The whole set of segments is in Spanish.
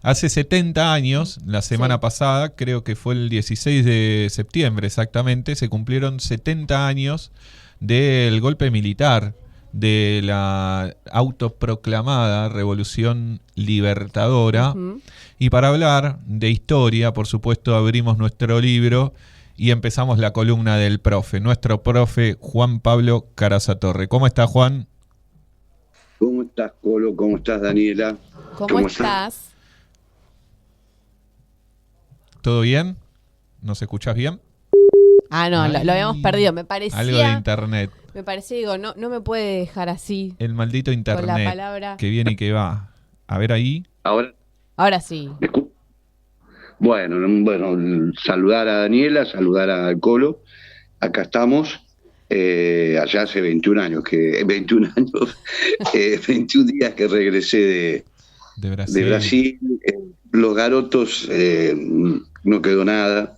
Hace 70 años, la semana pasada, creo que fue el 16 de septiembre exactamente, se cumplieron 70 años del golpe militar, de la autoproclamada Revolución Libertadora. Y para hablar de historia, por supuesto, abrimos nuestro libro y empezamos la columna del profe, nuestro profe Juan Pablo Caraza-Torre. ¿Cómo está, Juan? ¿Cómo estás, Colo? ¿Cómo estás, Daniela? ¿Cómo estás? ¿Todo bien? ¿Nos escuchás bien? Ah, no, lo habíamos perdido. Me parecía... Algo de internet. Me parecía, digo, no me puede dejar así. El maldito internet con la palabra. que viene y que va. A ver ahí. Ahora sí. Bueno, saludar a Daniela, saludar a Colo. Acá estamos. Allá hace 21 años, 21 días que regresé de Brasil. Los garotos, no quedó nada.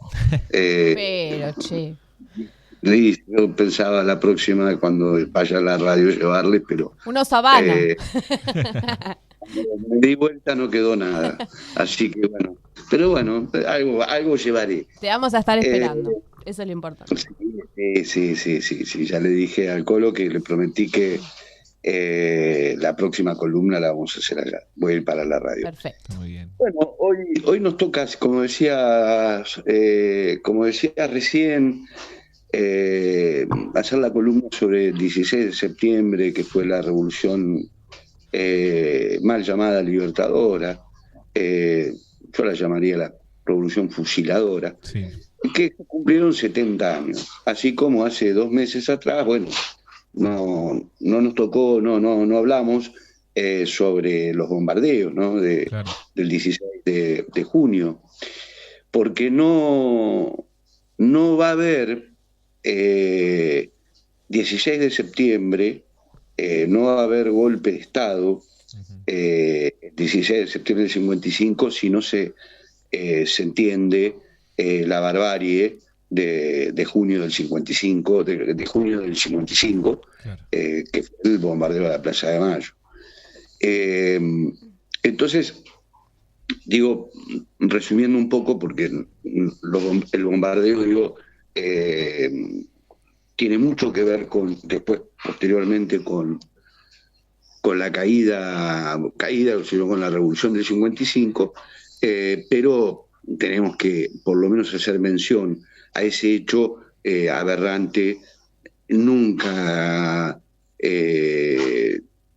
Pero, che. Yo pensaba la próxima, cuando vaya a la radio, llevarle, pero... Unos Habana. Me di vuelta, no quedó nada. Así que bueno. Pero bueno, algo llevaré. Te vamos a estar esperando. Eso es lo importante. Sí. Ya le dije al Colo que le prometí que la próxima columna la vamos a hacer allá. Voy a ir para la radio. Perfecto. Muy bien. Bueno, hoy nos toca, como decía recién, hacer la columna sobre el 16 de septiembre, que fue la revolución mal llamada Libertadora. Yo la llamaría la revolución fusiladora. Sí. Que cumplieron 70 años. Así como hace 2 meses atrás, bueno, no nos tocó, no hablamos sobre los bombardeos, ¿no? Claro. Del 16 de junio. Porque no va a haber 16 de septiembre, no va a haber golpe de Estado el 16 de septiembre del 55 si no se entiende la barbarie de junio del 55, de junio del 55, Claro. Que fue el bombardeo de la Plaza de Mayo. Entonces, digo, resumiendo un poco, porque el bombardeo, tiene mucho que ver posteriormente con la caída, sino con la revolución del 55, pero tenemos que por lo menos hacer mención a ese hecho aberrante, nunca,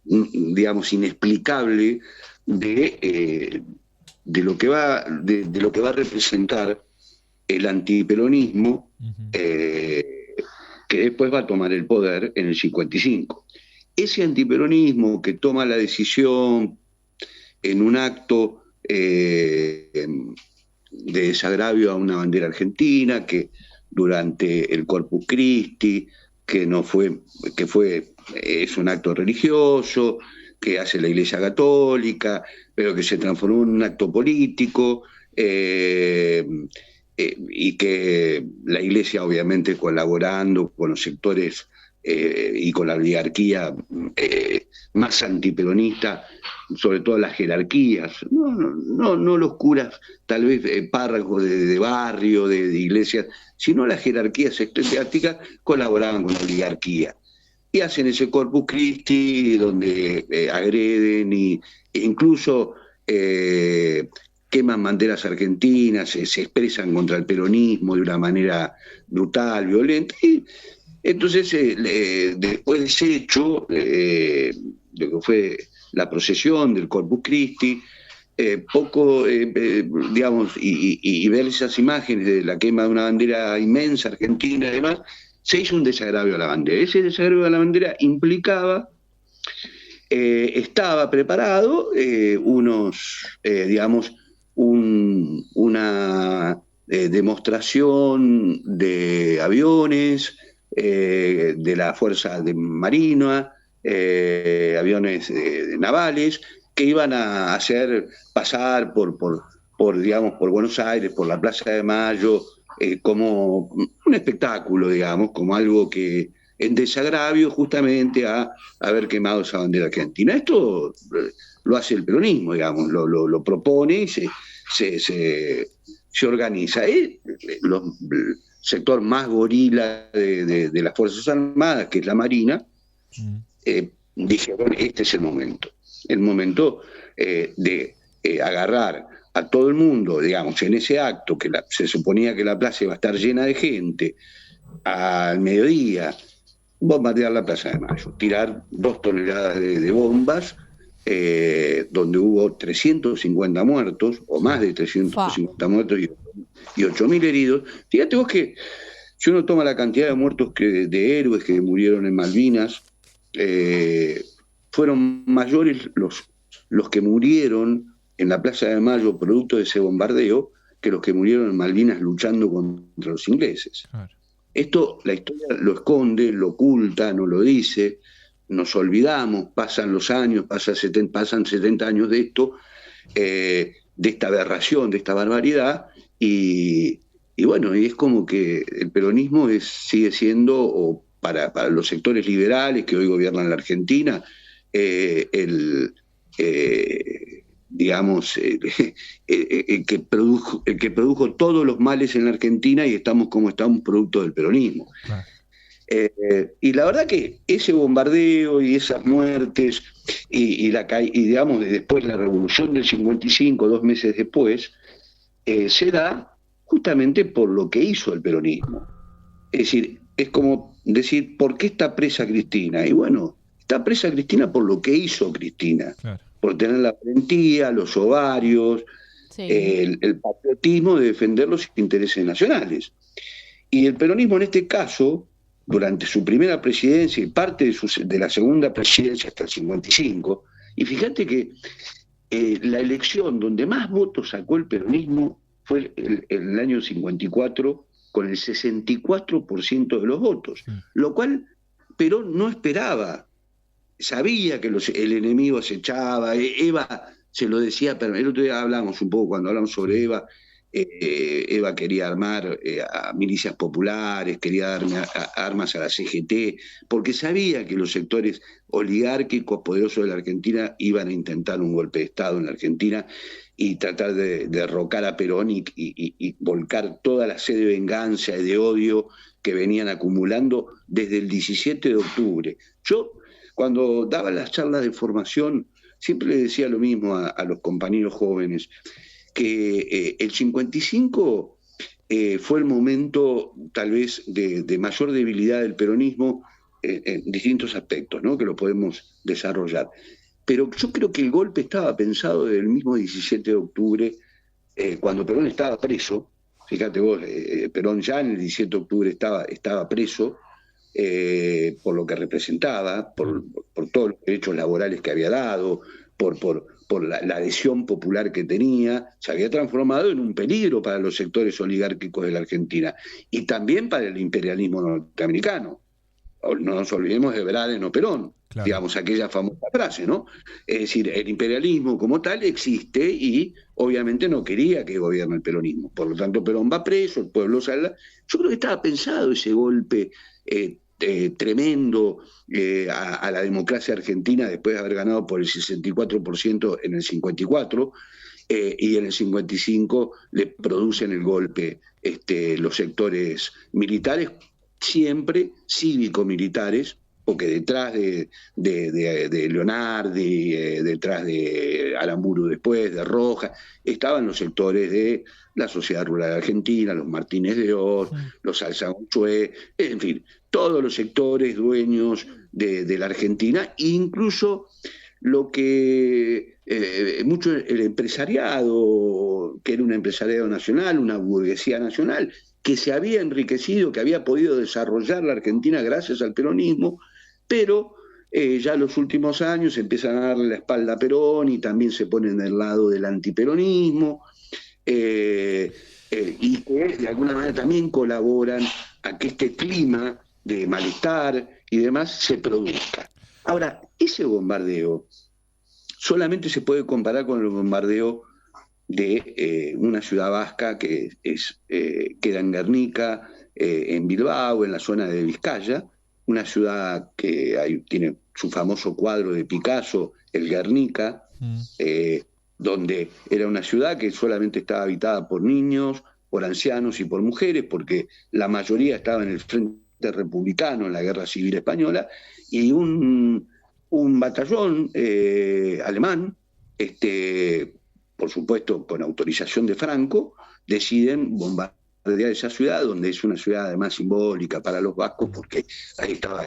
digamos, inexplicable de lo que va a representar el antiperonismo, que después va a tomar el poder en el 55. Ese antiperonismo que toma la decisión en un acto de desagravio a una bandera argentina, que durante el Corpus Christi, es un acto religioso, que hace la Iglesia Católica, pero que se transformó en un acto político, y que la Iglesia, obviamente, colaborando con los sectores y con la oligarquía más antiperonista, sobre todo las jerarquías, no los curas, tal vez párrocos de barrio, de iglesias, sino las jerarquías eclesiásticas colaboraban con la oligarquía. Y hacen ese Corpus Christi donde agreden e incluso queman banderas argentinas, se expresan contra el peronismo de una manera brutal, violenta. Y entonces, después de ese hecho, lo que fue la procesión del Corpus Christi, digamos, y ver esas imágenes de la quema de una bandera inmensa argentina y demás, se hizo un desagravio a la bandera. Ese desagravio a la bandera implicaba, estaba preparado una demostración de aviones, de la Fuerza de Marina, aviones navales, que iban a hacer pasar por Buenos Aires, por la Plaza de Mayo, como un espectáculo, digamos, como algo que en desagravio justamente a haber quemado esa bandera argentina. Esto lo hace el peronismo, digamos, lo propone y se organiza. El sector más gorila de las Fuerzas Armadas, que es la Marina, dijeron, este es el momento de agarrar a todo el mundo, digamos, en ese acto, que se suponía que la plaza iba a estar llena de gente, al mediodía, bombardear la Plaza de Mayo, tirar 2 toneladas de bombas, donde hubo 350 muertos, o más de 350 muertos y 8.000 heridos. Fíjate vos que si uno toma la cantidad de muertos de héroes que murieron en Malvinas, fueron mayores los que murieron en la Plaza de Mayo producto de ese bombardeo que los que murieron en Malvinas luchando contra los ingleses. Claro. Esto la historia lo esconde, lo oculta, no lo dice, nos olvidamos, pasan los años, pasan 70 años de esto, de esta aberración, de esta barbaridad, y bueno, y es como que el peronismo sigue siendo, o para los sectores liberales que hoy gobiernan la Argentina, digamos, el que produjo todos los males en la Argentina, y estamos como estamos producto del peronismo. Claro. Y la verdad que ese bombardeo y esas muertes y digamos después la revolución del 55, 2 meses después, se da justamente por lo que hizo el peronismo. Es decir, es como decir, ¿por qué está presa Cristina? Y bueno, está presa Cristina por lo que hizo Cristina. Claro. Por tener la valentía, los ovarios, sí, el patriotismo de defender los intereses nacionales. Y el peronismo en este caso, durante su primera presidencia y parte de la segunda presidencia hasta el 55, y fíjate que la elección donde más votos sacó el peronismo fue el año 54, con el 64% de los votos, lo cual Perón no esperaba. Sabía que el enemigo acechaba. Eva se lo decía, pero el otro día hablamos un poco, cuando hablamos sobre Eva, Eva quería armar a milicias populares, quería darme armas a la CGT, porque sabía que los sectores oligárquicos poderosos de la Argentina iban a intentar un golpe de Estado en la Argentina y tratar de derrocar a Perón y volcar toda la sed de venganza y de odio que venían acumulando desde el 17 de octubre. Yo, cuando daba las charlas de formación, siempre le decía lo mismo a los compañeros jóvenes, que el 55 fue el momento tal vez de mayor debilidad del peronismo en distintos aspectos, ¿no?, que lo podemos desarrollar. Pero yo creo que el golpe estaba pensado desde el mismo 17 de octubre, cuando Perón estaba preso. Fíjate vos, Perón ya en el 17 de octubre estaba preso, por lo que representaba, por todos los derechos laborales que había dado, por la adhesión popular que tenía. Se había transformado en un peligro para los sectores oligárquicos de la Argentina y también para el imperialismo norteamericano. No nos olvidemos de Braden o Perón, claro, digamos, aquella famosa frase, ¿no? Es decir, el imperialismo como tal existe y obviamente no quería que gobierne el peronismo. Por lo tanto, Perón va preso, el pueblo sale. Yo creo que estaba pensado ese golpe tremendo a la democracia argentina después de haber ganado por el 64% en el 54, y en el 55 le producen el golpe los sectores militares, siempre cívico-militares, porque detrás de Leonardi, detrás de Aramburu después, de Rojas, estaban los sectores de la Sociedad Rural Argentina, los Martínez de Oz, los Alzagonchue, en fin, todos los sectores dueños de la Argentina, incluso lo que mucho el empresariado, que era un empresariado nacional, una burguesía nacional, que se había enriquecido, que había podido desarrollar la Argentina gracias al peronismo, pero ya en los últimos años empiezan a darle la espalda a Perón y también se ponen del lado del antiperonismo, y que de alguna manera también colaboran a que este clima de malestar y demás se produzca. Ahora, ese bombardeo solamente se puede comparar con el bombardeo de una ciudad vasca que queda en Guernica, en Bilbao, en la zona de Vizcaya, una ciudad que tiene su famoso cuadro de Picasso, el Guernica, donde era una ciudad que solamente estaba habitada por niños, por ancianos y por mujeres, porque la mayoría estaba en el frente republicano en la Guerra Civil Española, y un batallón alemán, por supuesto con autorización de Franco, deciden bombardear esa ciudad, donde es una ciudad además simbólica para los vascos, porque ahí estaba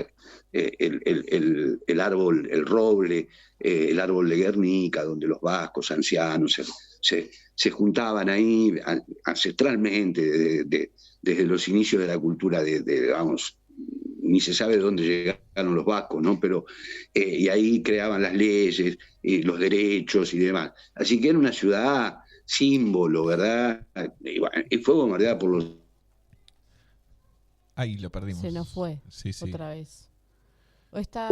el árbol, el roble, el árbol de Guernica, donde los vascos ancianos se juntaban ahí ancestralmente, desde los inicios de la cultura, vamos, ni se sabe de dónde llegaron los vascos, ¿no? Pero, y ahí creaban las leyes, y los derechos y demás. Así que era una ciudad símbolo, ¿verdad? Y fue bombardeada por los... Ahí lo perdimos. Se nos fue. Sí. Otra vez. ¿O está...?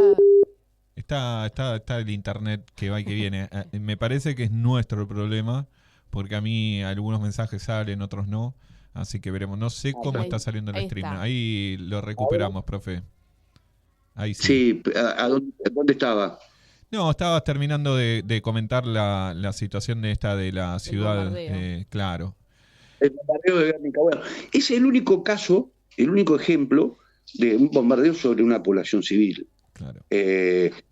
Está el internet que va y que viene. Me parece que es nuestro el problema, porque a mí algunos mensajes salen, otros no. Así que veremos. No sé cómo está saliendo el stream. Está. Ahí lo recuperamos, profe. Ahí sí. Sí, ¿dónde estaba? No, estabas terminando de comentar la situación de la ciudad. Claro. El bombardeo de Guernica. Bueno, es el único caso, el único ejemplo de un bombardeo sobre una población civil. Claro.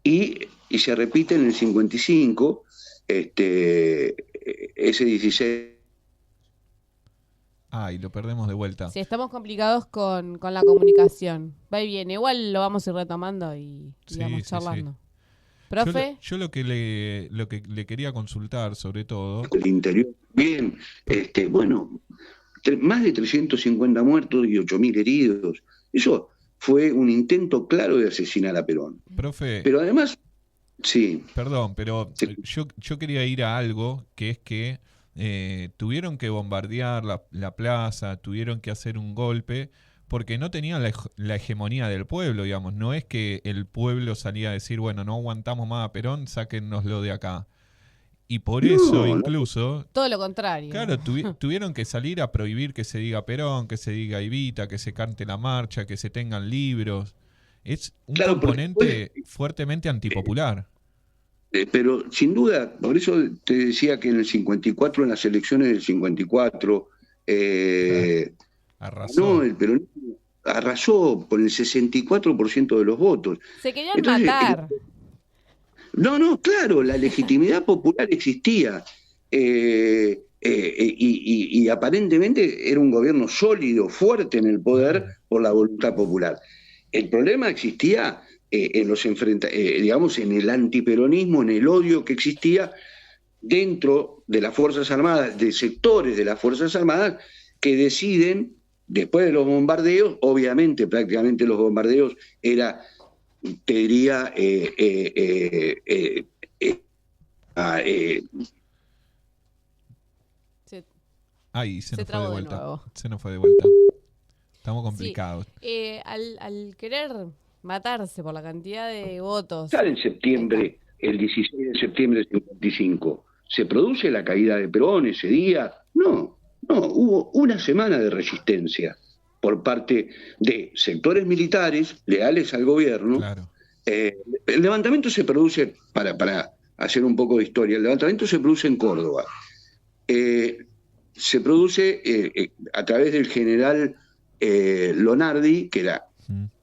Y se repite en el 55, ese 16. Y lo perdemos de vuelta. Sí, estamos complicados con la comunicación. Va y viene. Igual lo vamos a ir retomando y vamos charlando. Sí. ¿Profe? Yo lo que le quería consultar, sobre todo... El interior. Bien, bueno, más de 350 muertos y 8.000 heridos. Eso fue un intento claro de asesinar a Perón. Profe... Pero además, sí. Perdón, pero Sí. yo quería ir a algo, que es que tuvieron que bombardear la plaza, tuvieron que hacer un golpe, porque no tenían la hegemonía del pueblo, digamos. No es que el pueblo salía a decir, bueno, no aguantamos más a Perón, sáquennoslo de acá. Y por eso, incluso... Todo lo contrario. Claro, tuvieron que salir a prohibir que se diga Perón, que se diga Evita, que se cante la marcha, que se tengan libros. Es un componente fuertemente antipopular. Pero sin duda, por eso te decía que en el 54, en las elecciones del 54, Arrasó. no, el peronismo arrasó por el 64% de los votos. Se querían Entonces, matar. No, claro, la legitimidad popular existía. Y aparentemente era un gobierno sólido, fuerte en el poder por la voluntad popular. El problema existía en los digamos, en el antiperonismo, en el odio que existía dentro de las Fuerzas Armadas, de sectores de las Fuerzas Armadas que deciden, después de los bombardeos, obviamente prácticamente los bombardeos era, te diría, Ahí se nos fue de vuelta. Nuevo. Se nos fue de vuelta. Estamos complicados. Sí. Al querer matarse por la cantidad de votos. en septiembre, el 16 de septiembre del 55, ¿se produce la caída de Perón ese día? No, hubo una semana de resistencia por parte de sectores militares leales al gobierno. Claro. El levantamiento se produce, para hacer un poco de historia, el levantamiento se produce en Córdoba. Se produce a través del general Lonardi, que era, vamos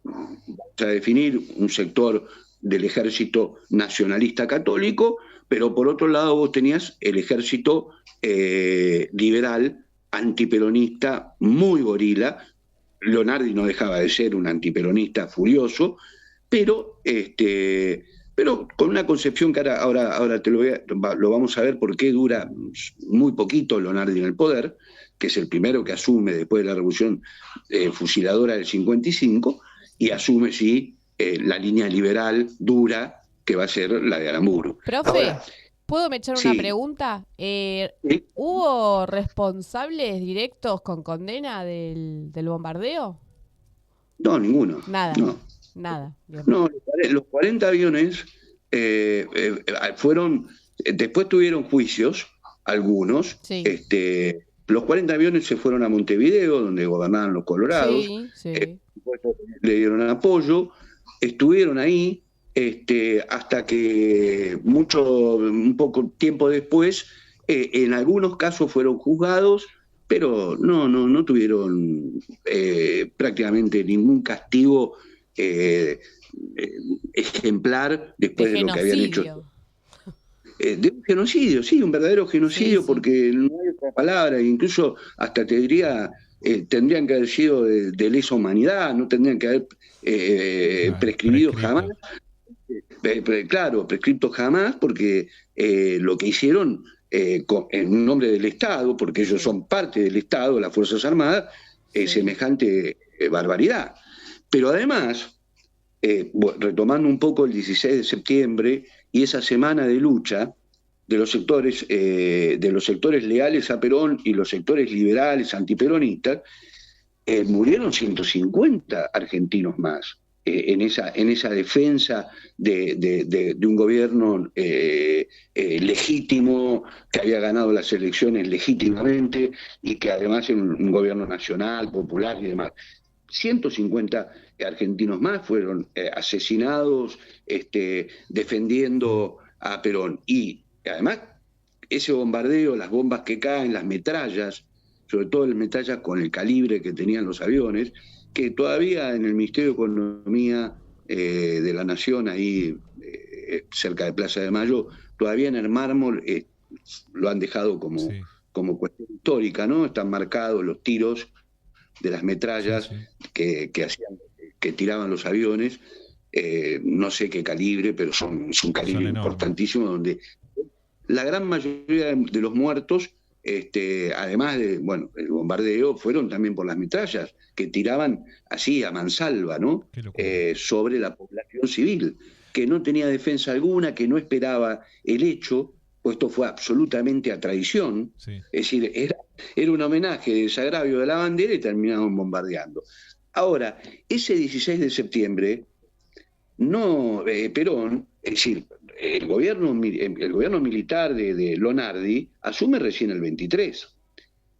a definir, un sector del ejército nacionalista católico, pero por otro lado vos tenías el ejército liberal, antiperonista, muy gorila. Lonardi no dejaba de ser un antiperonista furioso, pero con una concepción que ahora lo vamos a ver por qué dura muy poquito Lonardi en el poder, que es el primero que asume después de la revolución fusiladora del 55, y asume, sí, la línea liberal dura, que va a ser la de Aramburu. Profe, Ahora, ¿puedo me echar una pregunta? ¿sí? ¿Hubo responsables directos con condena del bombardeo? No, ninguno. Nada. No. Nada. Bien. No, los 40 aviones fueron, después tuvieron juicios, algunos. Sí. Los 40 aviones se fueron a Montevideo, donde gobernaban los colorados. Sí. Le dieron apoyo, estuvieron ahí. hasta que un poco tiempo después, en algunos casos fueron juzgados, pero no tuvieron prácticamente ningún castigo ejemplar después de lo que habían hecho. De un genocidio, sí, un verdadero genocidio, sí. Porque no hay otra palabra, incluso hasta te diría, tendrían que haber sido de lesa humanidad, no tendrían que haber prescribido jamás. Claro, prescripto jamás, porque lo que hicieron en nombre del Estado, porque ellos son parte del Estado, las Fuerzas Armadas, semejante barbaridad. Pero además, retomando un poco el 16 de septiembre y esa semana de lucha de los sectores leales a Perón y los sectores liberales antiperonistas, murieron 150 argentinos más. En esa defensa de un gobierno legítimo, que había ganado las elecciones legítimamente y que además era un gobierno nacional, popular y demás. 150 argentinos más fueron asesinados defendiendo a Perón. Y además ese bombardeo, las bombas que caen, las metrallas, sobre todo las metrallas con el calibre que tenían los aviones, que todavía en el Ministerio de Economía de la Nación, ahí cerca de Plaza de Mayo, todavía en el mármol lo han dejado como cuestión histórica, ¿no? Están marcados los tiros de las metrallas que tiraban los aviones, no sé qué calibre, pero son calibre importantísimo, donde la gran mayoría de los muertos, además de, el bombardeo, fueron también por las metrallas, que tiraban así a mansalva, ¿no? Sobre la población civil, que no tenía defensa alguna, que no esperaba el hecho, pues esto fue absolutamente a traición, es decir, era un homenaje de desagravio de la bandera y terminaron bombardeando. Ahora, ese 16 de septiembre, Perón, es decir, el gobierno militar de Lonardi asume recién el 23.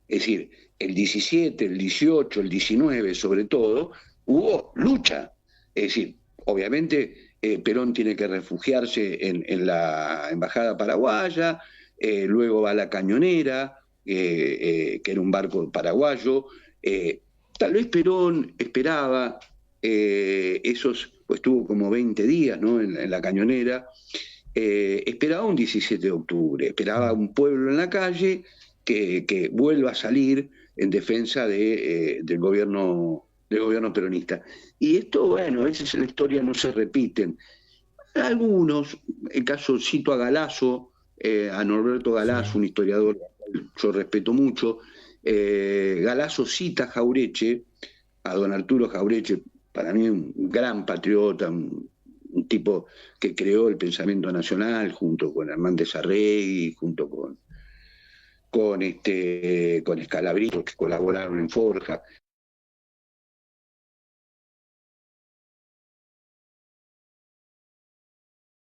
Es decir, el 17, el 18, el 19 sobre todo, hubo lucha. Es decir, obviamente Perón tiene que refugiarse en la embajada paraguaya, luego va a la Cañonera, que era un barco paraguayo. Tal vez Perón esperaba pues estuvo como 20 días, ¿no? en la Cañonera. Esperaba un 17 de octubre, esperaba un pueblo en la calle que vuelva a salir en defensa del gobierno peronista. Y esto, a veces en la historia no se repiten. Algunos, el caso cito a Galasso, a Norberto Galasso, un historiador que yo respeto mucho. Galasso cita a Jaureche, a don Arturo Jaureche, para mí un gran patriota, un tipo que creó el pensamiento nacional junto con Hernández Arregui, junto con Scalabrini, que colaboraron en Forja.